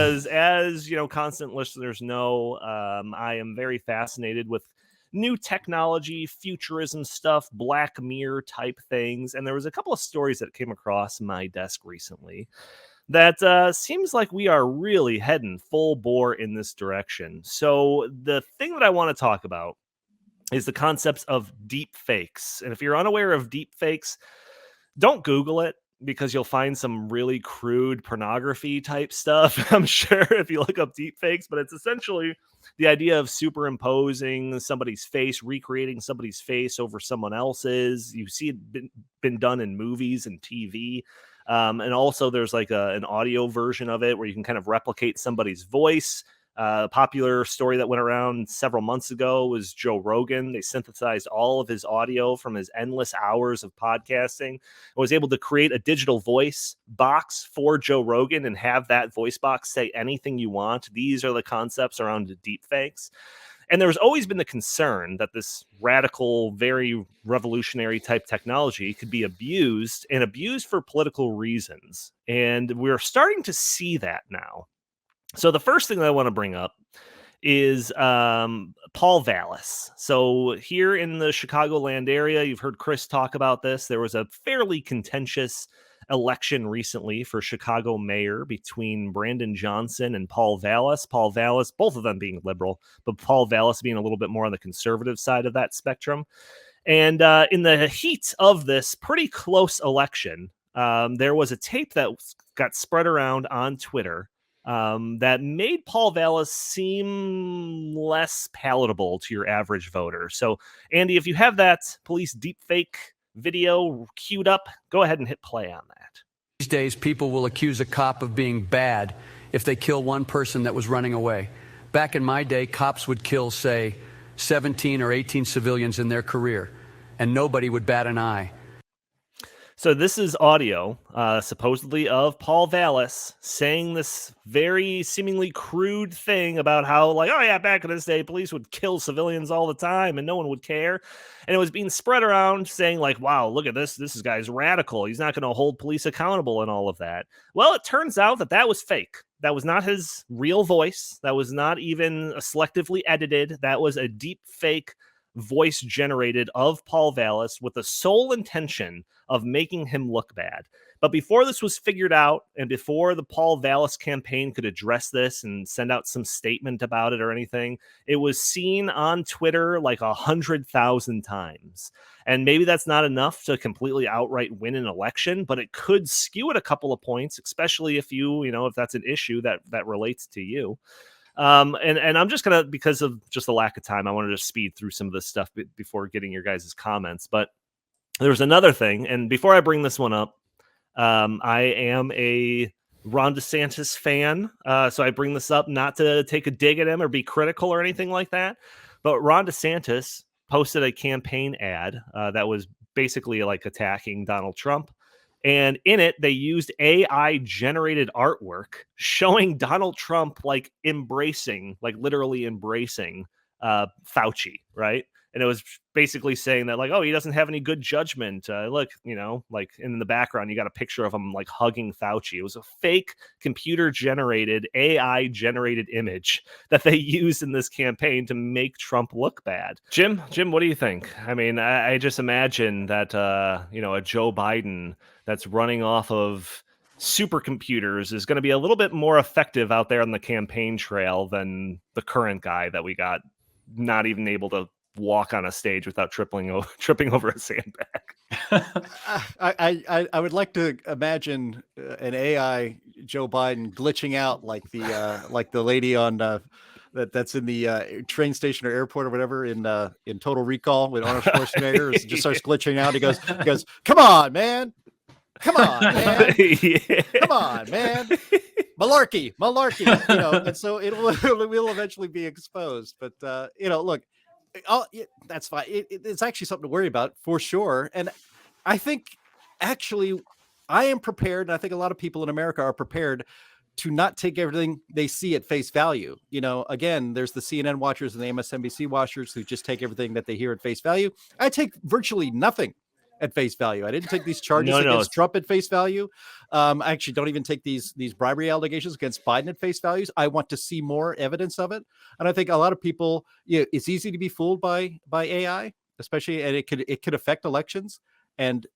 because as constant listeners know, I am very fascinated with new technology, futurism stuff, Black Mirror type things. And there was a couple of stories that came across my desk recently that seems like we are really heading full bore in this direction. So the thing that I want to talk about is the concepts of deep fakes. And if you're unaware of deep fakes, don't Google it, because you'll find some really crude pornography type stuff, I'm sure, if you look up deep fakes. But it's essentially the idea of superimposing somebody's face, recreating somebody's face over someone else's. You see it been done in movies and TV. And also there's like an audio version of it where you can kind of replicate somebody's voice. A popular story that went around several months ago was Joe Rogan. They synthesized all of his audio from his endless hours of podcasting and was able to create a digital voice box for Joe Rogan and have that voice box say anything you want. These are the concepts around deepfakes. And there's always been the concern that this radical, very revolutionary type technology could be abused for political reasons. And we're starting to see that now. So the first thing that I want to bring up is Paul Vallas. So here in the Chicagoland area, you've heard Chris talk about this. There was a fairly contentious election recently for Chicago mayor between Brandon Johnson and Paul Vallas. Paul Vallas, both of them being liberal, but Paul Vallas being a little bit more on the conservative side of that spectrum. And in the heat of this pretty close election, there was a tape that got spread around on Twitter that made Paul Vallas seem less palatable to your average voter. So, Andy, if you have that police deepfake video queued up, go ahead and hit play on that. These days, people will accuse a cop of being bad if they kill one person that was running away. Back in my day, cops would kill, say, 17 or 18 civilians in their career, and nobody would bat an eye. So this is audio, supposedly, of Paul Vallas saying this very seemingly crude thing about how, like, oh yeah, back in this day, police would kill civilians all the time and no one would care. And it was being spread around saying, like, wow, look at this. This guy's radical. He's not going to hold police accountable and all of that. Well, it turns out that was fake. That was not his real voice. That was not even selectively edited. That was a deep fake voice generated of Paul Vallas with the sole intention of making him look bad. But before this was figured out, and before the Paul Vallas campaign could address this and send out some statement about it or anything, it was seen on Twitter like 100,000 times. And maybe that's not enough to completely outright win an election, but it could skew it a couple of points, especially if if that's an issue that relates to you. And I'm just going to, because of just the lack of time, I wanted to speed through some of this stuff before getting your guys' comments. But there's another thing. And before I bring this one up, I am a Ron DeSantis fan. So I bring this up not to take a dig at him or be critical or anything like that. But Ron DeSantis posted a campaign ad that was basically like attacking Donald Trump. And in it, they used AI generated artwork showing Donald Trump like literally embracing Fauci, right? And it was basically saying that, like, oh, he doesn't have any good judgment. Look, like in the background, you got a picture of him like hugging Fauci. It was a fake computer generated, AI generated image that they used in this campaign to make Trump look bad. Jim, what do you think? I mean, I just imagine that, a Joe Biden that's running off of supercomputers is going to be a little bit more effective out there on the campaign trail than the current guy that we got not even able to walk on a stage without tripping over a sandbag. I would like to imagine an AI Joe Biden glitching out like the lady on that's in the train station or airport or whatever in Total Recall when Arnold Schwarzenegger just starts glitching out. He goes, come on, man. Come on, man. Yeah. Come on, man. Malarkey. And so it will eventually be exposed. But, look, that's fine. It's actually something to worry about for sure. And I think actually I am prepared. And I think a lot of people in America are prepared to not take everything they see at face value. Again, there's the CNN watchers and the MSNBC watchers who just take everything that they hear at face value. I take virtually nothing at face value. I didn't take these charges No, against Trump at face value. I actually don't even take these bribery allegations against Biden at face values. I want to see more evidence of it. And I think a lot of people, it's easy to be fooled by AI, especially, and it could affect elections. And,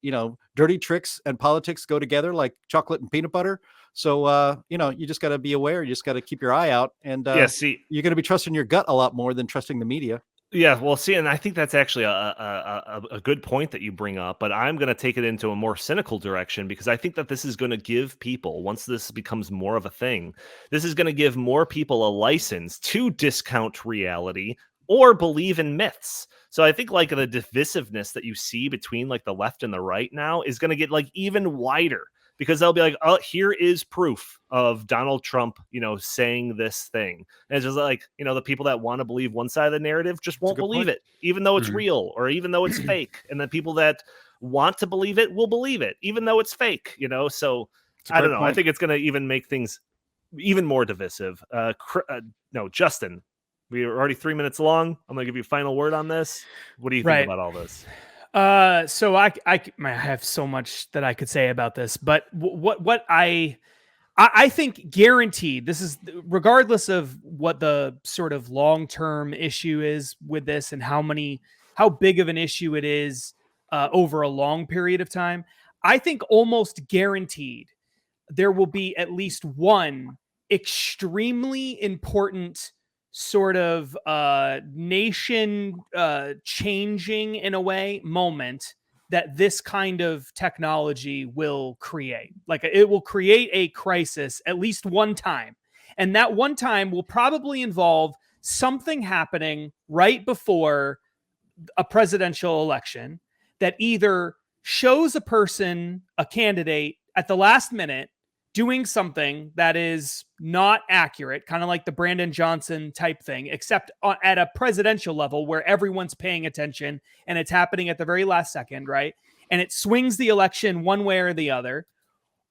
dirty tricks and politics go together like chocolate and peanut butter. So, you just got to be aware. You just got to keep your eye out. And you're going to be trusting your gut a lot more than trusting the media. Yeah, well, see, and I think that's actually a good point that you bring up, but I'm going to take it into a more cynical direction because I think that this is going to give people, once this becomes more of a thing, this is going to give more people a license to discount reality or believe in myths. So I think like the divisiveness that you see between like the left and the right now is going to get like even wider. Because they'll be like, oh, here is proof of Donald Trump, saying this thing. And it's just like, the people that want to believe one side of the narrative just won't believe it, even though it's real or even though it's fake. And the people that want to believe it will believe it, even though it's fake, So I don't know. I think it's going to even make things even more divisive. No, Justin, we are already 3 minutes long. I'm going to give you a final word on this. What do you think about all this? So I have so much that I could say about this, but what I think guaranteed, this is regardless of what the sort of long-term issue is with this and how big of an issue it is over a long period of time. I think almost guaranteed there will be at least one extremely important sort of nation changing in a way moment that this kind of technology will create. Like it will create a crisis at least one time. And that one time will probably involve something happening right before a presidential election that either shows a person, a candidate at the last minute doing something that is not accurate, kind of like the Brandon Johnson type thing, except at a presidential level where everyone's paying attention and it's happening at the very last second, right? And it swings the election one way or the other.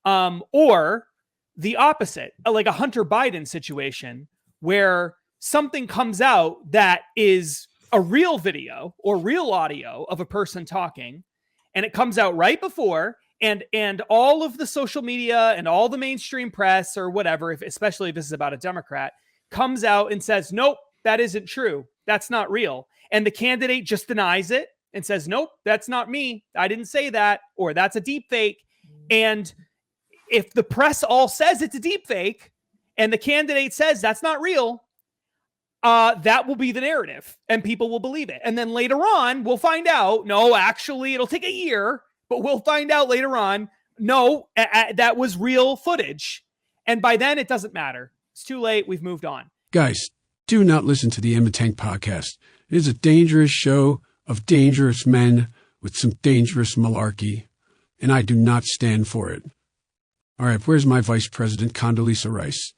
Or the opposite, like a Hunter Biden situation where something comes out that is a real video or real audio of a person talking, and it comes out right before, and all of the social media and all the mainstream press or whatever, especially if this is about a Democrat, comes out and says, nope, that isn't true. That's not real. And the candidate just denies it and says, nope, that's not me. I didn't say that. Or that's a deep fake. And if the press all says it's a deep fake and the candidate says that's not real, that will be the narrative and people will believe it. And then later on, we'll find out, no, actually, it'll take a year, but we'll find out later on, no, that was real footage. And by then, it doesn't matter. It's too late. We've moved on. Guys, do not listen to the Emma Tank podcast. It is a dangerous show of dangerous men with some dangerous malarkey, and I do not stand for it. All right, where's my Vice President, Condoleezza Rice?